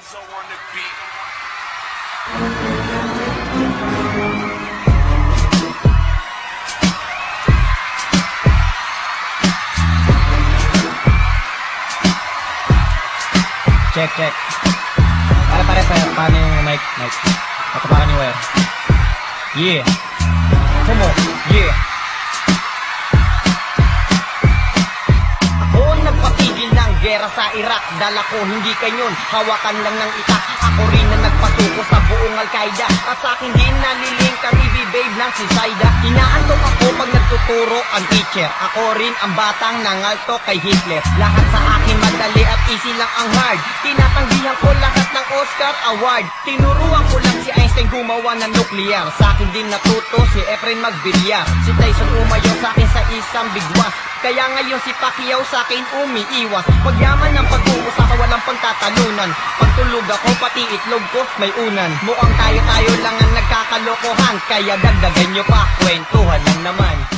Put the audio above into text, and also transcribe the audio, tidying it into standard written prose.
Enzo on the beat. Check. Pare, paano yung mic? Patapakan yung wire. Yeah. Come on. Yeah. Ako nagpatigil ng gera sa Iraq. Dala ko hindi kanyon, hawakan lang ng itak. Ako rin na nagpasuko sa buong Al-Qaeda. At sa akin din naliling ka babe ng si Saida. Inaantok ako pag nagtuturo ang teacher. Ako rin ang batang nangalto kay Hitler. Lahat sa akin madali at easy lang ang hard. Tinatanggihan ko lahat ng Oscar Award. Tinuruan ko lang si Einstein gumawa ng nuclear. Sa akin din natuto si Efren magbilyar. Si Tyson umayaw sa akin sa isang bigwas. Kaya ngayon si Pacquiao sa akin umiiwas. Pagyaman ng pag-uusap walang pagtatalunan. Pagtulog ako pati itlog ko may unan. Mukhang tayo lang ang nagkakalokohan. Kaya dagdagan nyo pa, kwentuhan lang naman.